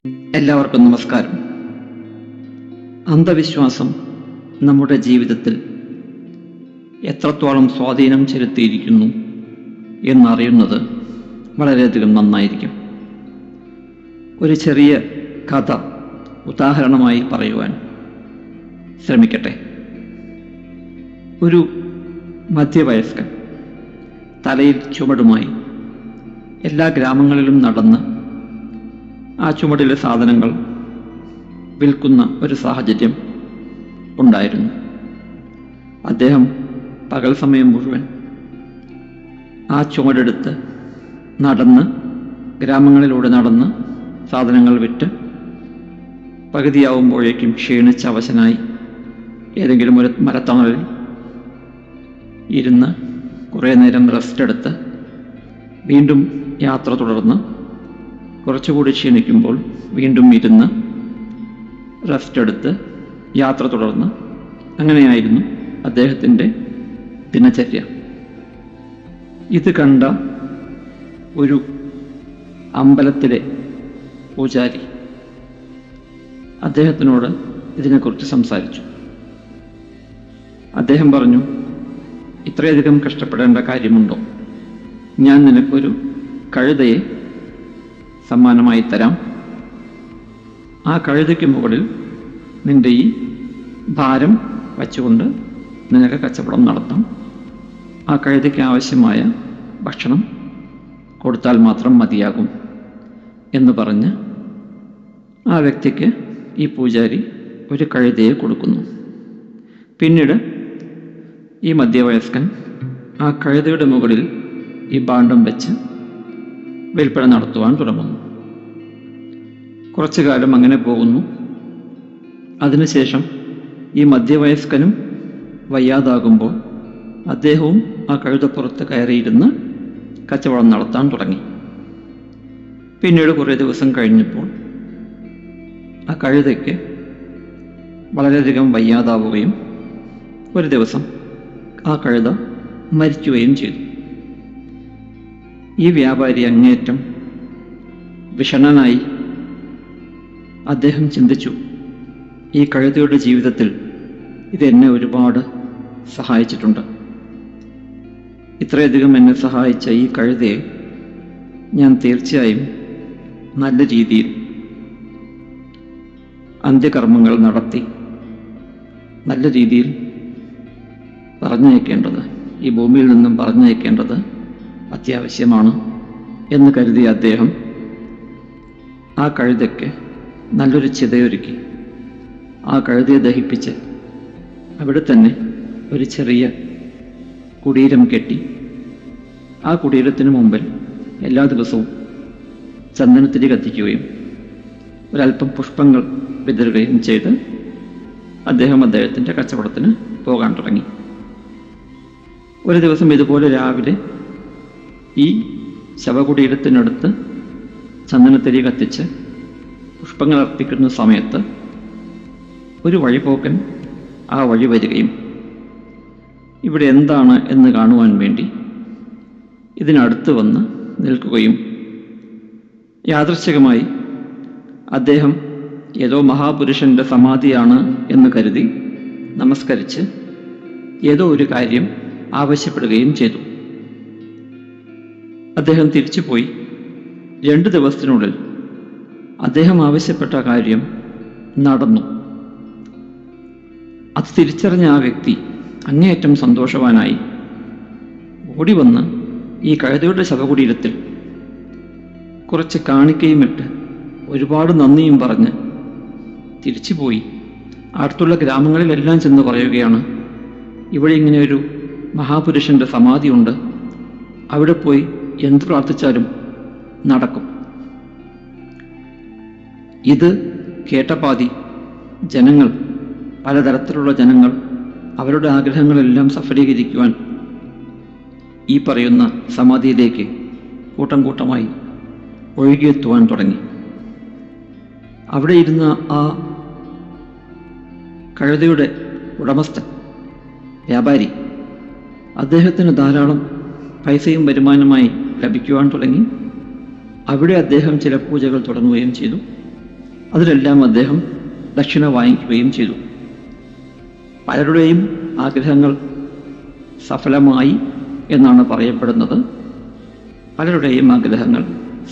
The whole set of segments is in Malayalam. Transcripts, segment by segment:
എല്ലാവർക്കും നമസ്കാരം. അന്ധവിശ്വാസം നമ്മുടെ ജീവിതത്തിൽ എത്രത്തോളം സ്വാധീനം ചെലുത്തിയിരിക്കുന്നു എന്നറിയുന്നത് വളരെയധികം നന്നായിരിക്കും. ഒരു ചെറിയ കഥ ഉദാഹരണമായി പറയുവാൻ ശ്രമിക്കട്ടെ. ഒരു മധ്യവയസ്കൻ തലയിൽ ചുമടുമായി എല്ലാ ഗ്രാമങ്ങളിലും നടന്ന് ആ ചുമടിലെ സാധനങ്ങൾ വിൽക്കുന്ന ഒരു സാഹചര്യം ഉണ്ടായിരുന്നു. അദ്ദേഹം പകൽ സമയം മുഴുവൻ ആ ചുമടെടുത്ത് നടന്ന് ഗ്രാമങ്ങളിലൂടെ നടന്ന് സാധനങ്ങൾ വിറ്റ് പകുതിയാവുമ്പോഴേക്കും ക്ഷീണിച്ച അവശനായി ഏതെങ്കിലും ഒരു മരത്തണലിൽ ഇരുന്ന് കുറേ നേരം റെസ്റ്റ് എടുത്ത് വീണ്ടും യാത്ര തുടർന്ന് കുറച്ചുകൂടി ക്ഷീണിക്കുമ്പോൾ വീണ്ടും ഇരുന്ന് റെസ്റ്റ് എടുത്ത് യാത്ര തുടർന്ന് അങ്ങനെയായിരുന്നു അദ്ദേഹത്തിൻ്റെ ദിനചര്യ. ഇത് കണ്ട ഒരു അമ്പലത്തിലെ പൂജാരി അദ്ദേഹത്തിനോട് ഇതിനെക്കുറിച്ച് സംസാരിച്ചു. അദ്ദേഹം പറഞ്ഞു, ഇത്രയധികം കഷ്ടപ്പെടേണ്ട കാര്യമുണ്ടോ? ഞാൻ നിനക്കൊരു കഴുതയെ സമ്മാനമായി തരാം. ആ കഴുതയ്ക്ക് മുകളിൽ നിന്റെ ഈ ഭാരം വച്ചുകൊണ്ട് നിനക്ക് കച്ചവടം നടത്താം. ആ കഴുതയ്ക്ക് ആവശ്യമായ ഭക്ഷണം കൊടുത്താൽ മാത്രം മതിയാകും എന്ന് പറഞ്ഞ് ആ വ്യക്തിക്ക് ഈ പൂജാരി ഒരു കഴുതയെ കൊടുക്കുന്നു. പിന്നീട് ഈ മധ്യവയസ്കൻ ആ കഴുതയുടെ മുകളിൽ ഈ ഭാണ്ഡം വെച്ച് വിൽപ്പന നടത്തുവാൻ തുടങ്ങുന്നു. കുറച്ചു കാലം അങ്ങനെ പോകുന്നു. അതിനുശേഷം ഈ മധ്യവയസ്കനും വയ്യാതാകുമ്പോൾ അദ്ദേഹവും ആ കഴുതപ്പുറത്ത് കയറിയിരുന്ന് കച്ചവടം നടത്താൻ തുടങ്ങി. പിന്നീട് കുറേ ദിവസം കഴിഞ്ഞപ്പോൾ ആ കഴുതയ്ക്ക് വളരെയധികം വയ്യാതാവുകയും ഒരു ദിവസം ആ കഴുത മരിക്കുകയും ചെയ്തു. ഈ വ്യാപാരി അങ്ങേയറ്റം വിഷണ്ണനായി. അദ്ദേഹം ചിന്തിച്ചു, ഈ കഴുതയുടെ ജീവിതത്തിൽ ഇതെന്നെ ഒരുപാട് സഹായിച്ചിട്ടുണ്ട്. ഇത്രയധികം എന്നെ സഹായിച്ച ഈ കഴുതയെ ഞാൻ തീർച്ചയായും നല്ല രീതിയിൽ അന്ത്യകർമ്മങ്ങൾ നടത്തി നല്ല രീതിയിൽ പറഞ്ഞയക്കേണ്ടത്, ഈ ഭൂമിയിൽ നിന്നും പറഞ്ഞയക്കേണ്ടത് അത്യാവശ്യമാണ് എന്ന് കരുതിയ അദ്ദേഹം ആ കഴുതയ്ക്ക് നല്ലൊരു ചിതയൊരുക്കി ആ കഴുതയെ ദഹിപ്പിച്ച് അവിടെ തന്നെ ഒരു ചെറിയ കുടീരം കെട്ടി ആ കുടീരത്തിന് മുമ്പിൽ എല്ലാ ദിവസവും ചന്ദനത്തിരി കത്തിക്കുകയും ഒരല്പം പുഷ്പങ്ങൾ വിതറുകയും ചെയ്ത് അദ്ദേഹത്തിൻ്റെ കച്ചവടത്തിന് പോകാൻ തുടങ്ങി. ഒരു ദിവസം ഇതുപോലെ രാവിലെ ഈ ശവകുടീരത്തിനടുത്ത് ചന്ദനത്തിരി കത്തിച്ച് പുഷ്പങ്ങൾ അർപ്പിക്കുന്ന സമയത്ത് ഒരു വഴിപോക്കൻ ആ വഴി വരികയും ഇവിടെ എന്താണ് എന്ന് കാണുവാൻ വേണ്ടി ഇതിനടുത്ത് വന്ന് നിൽക്കുകയും യാദൃച്ഛികമായി അദ്ദേഹം ഏതോ മഹാപുരുഷൻ്റെ സമാധിയാണ് എന്ന് കരുതി നമസ്കരിച്ച് ഏതോ ഒരു കാര്യം ആവശ്യപ്പെടുകയും ചെയ്തു. അദ്ദേഹം തിരിച്ചുപോയി. 2 ദിവസത്തിനുള്ളിൽ അദ്ദേഹം ആവശ്യപ്പെട്ട കാര്യം നടന്നു. അത് തിരിച്ചറിഞ്ഞ ആ വ്യക്തി അങ്ങേയറ്റം സന്തോഷവാനായി ഓടി വന്ന് ഈ കഴുതയുടെ ശവകുടീരത്തിൽ കുറച്ച് കാണിക്കയും ഇട്ട് ഒരുപാട് നന്ദിയും പറഞ്ഞ് തിരിച്ചുപോയി. അടുത്തുള്ള ഗ്രാമങ്ങളിലെല്ലാം ചെന്ന് പറയുകയാണ്, ഇവിടെ ഇങ്ങനെ ഒരു മഹാപുരുഷൻ്റെ സമാധിയുണ്ട്, അവിടെ പോയി എന്ത് പ്രാർത്ഥിച്ചാലും നടക്കും. ഇത് കേട്ടപാതി ജനങ്ങൾ, പലതരത്തിലുള്ള ജനങ്ങൾ അവരുടെ ആഗ്രഹങ്ങളെല്ലാം സഫലീകരിക്കുവാൻ ഈ പറയുന്ന സമാധിയിലേക്ക് കൂട്ടം കൂട്ടമായി ഒഴുകിയെത്തുവാൻ തുടങ്ങി. അവിടെ ഇരുന്ന ആ കഴുതയുടെ ഉടമസ്ഥൻ വ്യാപാരി, അദ്ദേഹത്തിന് ധാരാളം പൈസയും വരുമാനമായി ലഭിക്കുവാൻ തുടങ്ങി. അവിടെ അദ്ദേഹം ചില പൂജകൾ തുടങ്ങുകയും ചെയ്തു. അതിലെല്ലാം അദ്ദേഹം ദക്ഷിണ വാങ്ങിക്കുകയും ചെയ്തു. പലരുടെയും ആഗ്രഹങ്ങൾ സഫലമായി എന്നാണ് പറയപ്പെടുന്നത്. പലരുടെയും ആഗ്രഹങ്ങൾ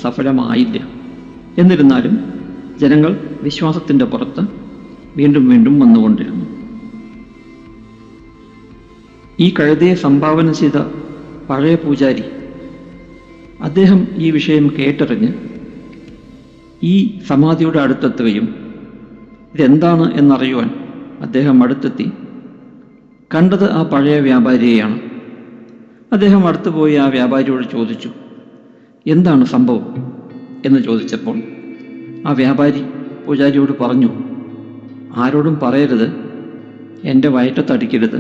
സഫലമായില്ല. എന്നിരുന്നാലും ജനങ്ങൾ വിശ്വാസത്തിൻ്റെ പുറത്ത് വീണ്ടും വീണ്ടും വന്നുകൊണ്ടിരുന്നു. ഈ കഴുതയെ സംഭാവന ചെയ്ത പഴയ പൂജാരി അദ്ദേഹം ഈ വിഷയം കേട്ടറിഞ്ഞ് ഈ സമാധിയുടെ അടുത്തെത്തുകയും ഇതെന്താണ് എന്നറിയുവാൻ അദ്ദേഹം അടുത്തെത്തി. കണ്ടത് ആ പഴയ വ്യാപാരിയെയാണ്. അദ്ദേഹം അടുത്തുപോയി ആ വ്യാപാരിയോട് ചോദിച്ചു, എന്താണ് സംഭവം എന്ന് ചോദിച്ചപ്പോൾ ആ വ്യാപാരി പൂജാരിയോട് പറഞ്ഞു, ആരോടും പറയരുത്, എൻ്റെ വയറ്റത്തടിക്കരുത്,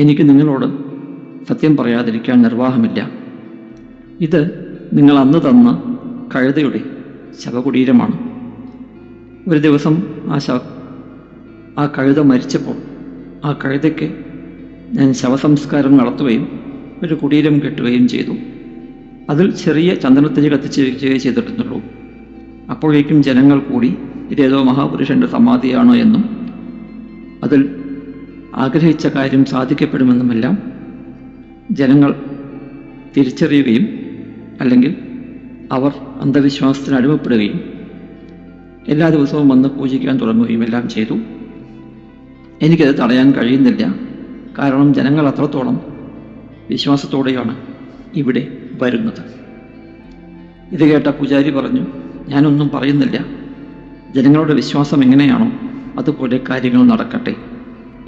എനിക്ക് നിങ്ങളോട് സത്യം പറയാതിരിക്കാൻ നിർവാഹമില്ല. ഇത് നിങ്ങൾ അന്ന് തന്ന കഴുതയുടെ ശവകുടീരമാണ്. ഒരു ദിവസം ആ കഴുത മരിച്ചപ്പോൾ ആ കഴുതയ്ക്ക് ഞാൻ ശവസംസ്കാരം നടത്തുകയും ഒരു കുടീരം കെട്ടുകയും ചെയ്തു. അതിൽ ചെറിയ ചന്ദനത്തിരി കത്തിച്ച് വയ്ക്കുകയേ ചെയ്തിട്ടുള്ളൂ. അപ്പോഴേക്കും ജനങ്ങൾ കൂടി ഇതേതോ മഹാപുരുഷൻ്റെ സമാധിയാണോ എന്നും അതിൽ ആഗ്രഹിച്ച കാര്യം സാധിക്കപ്പെടുമെന്നുമെല്ലാം ജനങ്ങൾ തിരിച്ചറിയുകയും അല്ലെങ്കിൽ അവർ അന്ധവിശ്വാസത്തിന് അടിമപ്പെടുകയും എല്ലാ ദിവസവും വന്ന് പൂജിക്കാൻ തുടങ്ങുകയും എല്ലാം ചെയ്തു. എനിക്കത് തടയാൻ കഴിയുന്നില്ല. കാരണം ജനങ്ങൾ അത്രത്തോളം വിശ്വാസത്തോടെയാണ് ഇവിടെ വരുന്നത്. ഇത് കേട്ട പൂജാരി പറഞ്ഞു, ഞാനൊന്നും പറയുന്നില്ല, ജനങ്ങളുടെ വിശ്വാസം എങ്ങനെയാണോ അതുപോലെ കാര്യങ്ങൾ നടക്കട്ടെ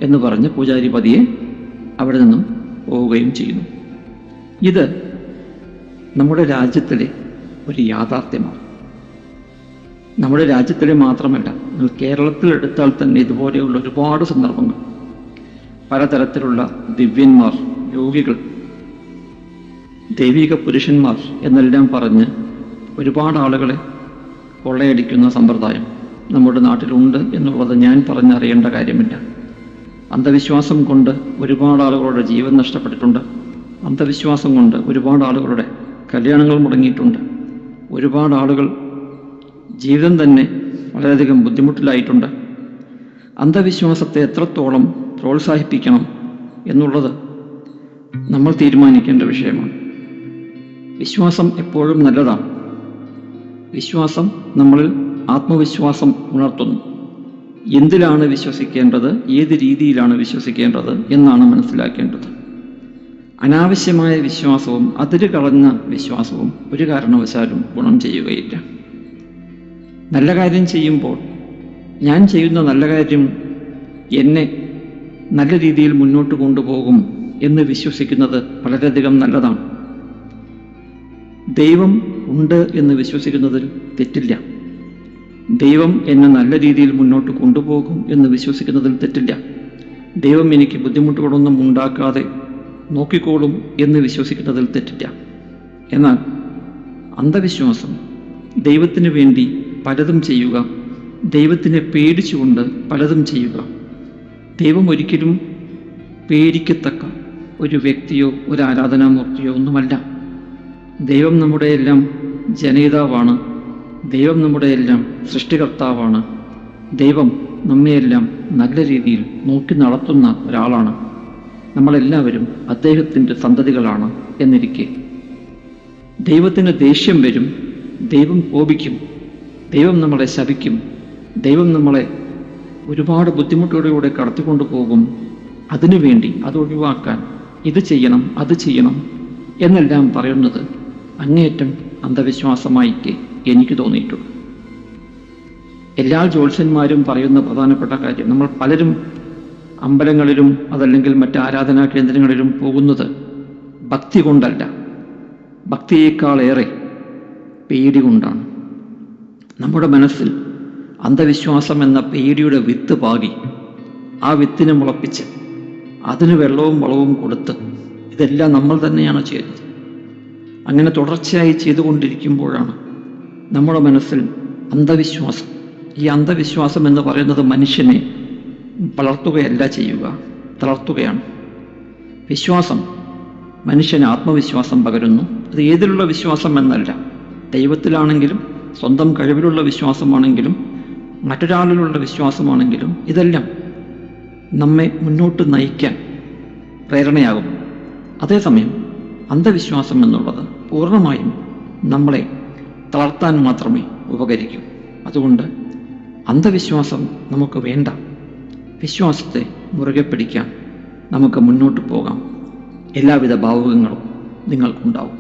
എന്ന് പറഞ്ഞ് പൂജാരി പതിയെ അവിടെ നിന്നും പോവുകയും ചെയ്യുന്നു. ഇത് നമ്മുടെ രാജ്യത്തിലെ ഒരു യാഥാർത്ഥ്യമാണ്. നമ്മുടെ രാജ്യത്തിലെ മാത്രമല്ല, നിങ്ങൾ കേരളത്തിൽ എടുത്താൽ തന്നെ ഇതുപോലെയുള്ള ഒരുപാട് സന്ദർഭങ്ങൾ, പലതരത്തിലുള്ള ദിവ്യന്മാർ, യോഗികൾ, ദൈവിക പുരുഷന്മാർ എന്നെല്ലാം പറഞ്ഞ് ഒരുപാട് ആളുകളെ കൊള്ളയടിക്കുന്ന സമ്പ്രദായം നമ്മുടെ നാട്ടിലുണ്ട് എന്നുള്ളത് ഞാൻ പറഞ്ഞറിയേണ്ട കാര്യമില്ല. അന്ധവിശ്വാസം കൊണ്ട് ഒരുപാട് ആളുകളുടെ ജീവൻ നഷ്ടപ്പെട്ടിട്ടുണ്ട്. അന്ധവിശ്വാസം കൊണ്ട് ഒരുപാട് ആളുകളുടെ കല്യാണങ്ങൾ മുടങ്ങിയിട്ടുണ്ട്. ഒരുപാട് ആളുകൾ ജീവിതം തന്നെ വളരെയധികം ബുദ്ധിമുട്ടിലായിട്ടുണ്ട്. അന്ധവിശ്വാസത്തെ എത്രത്തോളം പ്രോത്സാഹിപ്പിക്കണം എന്നുള്ളത് നമ്മൾ തീരുമാനിക്കേണ്ട വിഷയമാണ്. വിശ്വാസം എപ്പോഴും നല്ലതാണ്. വിശ്വാസം നമ്മളിൽ ആത്മവിശ്വാസം ഉണർത്തുന്നു. എന്തിലാണ് വിശ്വസിക്കേണ്ടത്, ഏത് രീതിയിലാണ് വിശ്വസിക്കേണ്ടത് എന്നാണ് മനസ്സിലാക്കേണ്ടത്. അനാവശ്യമായ വിശ്വാസവും അതിര് കളഞ്ഞ വിശ്വാസവും ഒരു കാരണവശാലും ഗുണം ചെയ്യുകയില്ല. നല്ല കാര്യം ചെയ്യുമ്പോൾ ഞാൻ ചെയ്യുന്ന നല്ല കാര്യം എന്നെ നല്ല രീതിയിൽ മുന്നോട്ട് കൊണ്ടുപോകും എന്ന് വിശ്വസിക്കുന്നത് വളരെയധികം നല്ലതാണ്. ദൈവം ഉണ്ട് എന്ന് വിശ്വസിക്കുന്നതിൽ തെറ്റില്ല. ദൈവം എന്നെ നല്ല രീതിയിൽ മുന്നോട്ട് കൊണ്ടുപോകും എന്ന് വിശ്വസിക്കുന്നതിൽ തെറ്റില്ല. ദൈവം എനിക്ക് ബുദ്ധിമുട്ടുകളൊന്നും ഉണ്ടാക്കാതെ നോക്കിക്കോളും എന്ന് വിശ്വസിക്കുന്നതിൽ തെറ്റില്ല. എന്നാൽ അന്ധവിശ്വാസം ദൈവത്തിന് വേണ്ടി പലതും ചെയ്യുക, ദൈവത്തിനെ പേടിച്ചുകൊണ്ട് പലതും ചെയ്യുക, ദൈവം ഒരിക്കലും പേടിക്കത്തക്ക ഒരു വ്യക്തിയോ ഒരു ആരാധനാമൂർത്തിയോ ഒന്നുമല്ല. ദൈവം നമ്മുടെ എല്ലാം ജനയിതാവാണ്. ദൈവം നമ്മുടെ എല്ലാം സൃഷ്ടികർത്താവാണ്. ദൈവം നമ്മയെല്ലാം നല്ല രീതിയിൽ നോക്കി നടത്തുന്ന ഒരാളാണ്. നമ്മളെല്ലാവരും അദ്ദേഹത്തിൻ്റെ സന്തതികളാണ് എന്നിരിക്കെ ദൈവത്തിന് ദേഷ്യം വരും, ദൈവം കോപിക്കും, ദൈവം നമ്മളെ ശപിക്കും, ദൈവം നമ്മളെ ഒരുപാട് ബുദ്ധിമുട്ടുകളിലൂടെ കടത്തിക്കൊണ്ടു പോകും. അതിനുവേണ്ടി അതൊഴിവാക്കാൻ ഇത് ചെയ്യണം, അത് ചെയ്യണം എന്നെല്ലാം പറയുന്നത് അങ്ങേയറ്റം അന്ധവിശ്വാസമായിട്ടേ എനിക്ക് തോന്നിയിട്ടുള്ളൂ. എല്ലാ ജ്യോത്സ്യന്മാരും പറയുന്ന പ്രധാനപ്പെട്ട കാര്യം, നമ്മൾ പലരും അമ്പലങ്ങളിലും അതല്ലെങ്കിൽ മറ്റ് ആരാധനാ കേന്ദ്രങ്ങളിലും പോകുന്നത് ഭക്തി കൊണ്ടല്ല, ഭക്തിയേക്കാളേറെ പേടി കൊണ്ടാണ്. നമ്മുടെ മനസ്സിൽ അന്ധവിശ്വാസം എന്ന പേടിയുടെ വിത്ത് പാകി ആ വിത്തിനെ മുളപ്പിച്ച് അതിന് വെള്ളവും വളവും കൊടുത്ത് ഇതെല്ലാം നമ്മൾ തന്നെയാണ് ചെയ്യുന്നത്. അങ്ങനെ തുടർച്ചയായി ചെയ്തുകൊണ്ടിരിക്കുമ്പോഴാണ് നമ്മുടെ മനസ്സിൽ അന്ധവിശ്വാസം, ഈ അന്ധവിശ്വാസം എന്ന് പറയുന്നത് മനുഷ്യനെ വളർത്തുകയല്ല ചെയ്യുക, തളർത്തുകയാണ്. വിശ്വാസം മനുഷ്യന് ആത്മവിശ്വാസം പകരുന്നു. അത് ഏതിലുള്ള വിശ്വാസം എന്നല്ല, ദൈവത്തിലാണെങ്കിലും സ്വന്തം കഴിവിലുള്ള വിശ്വാസമാണെങ്കിലും മറ്റൊരാളിലുള്ള വിശ്വാസമാണെങ്കിലും ഇതെല്ലാം നമ്മെ മുന്നോട്ട് നയിക്കാൻ പ്രേരണയാകും. അതേസമയം അന്ധവിശ്വാസം എന്നുള്ളത് പൂർണ്ണമായും നമ്മളെ തളർത്താൻ മാത്രമേ ഉപകരിക്കൂ. അതുകൊണ്ട് അന്ധവിശ്വാസം നമുക്ക് വേണ്ട. വിശ്വാസത്തെ മുറുകെ പിടിക്കാം. നമുക്ക് മുന്നോട്ട് പോകാം. എല്ലാവിധ ഭാവുകങ്ങളും നിങ്ങൾക്കുണ്ടാവും.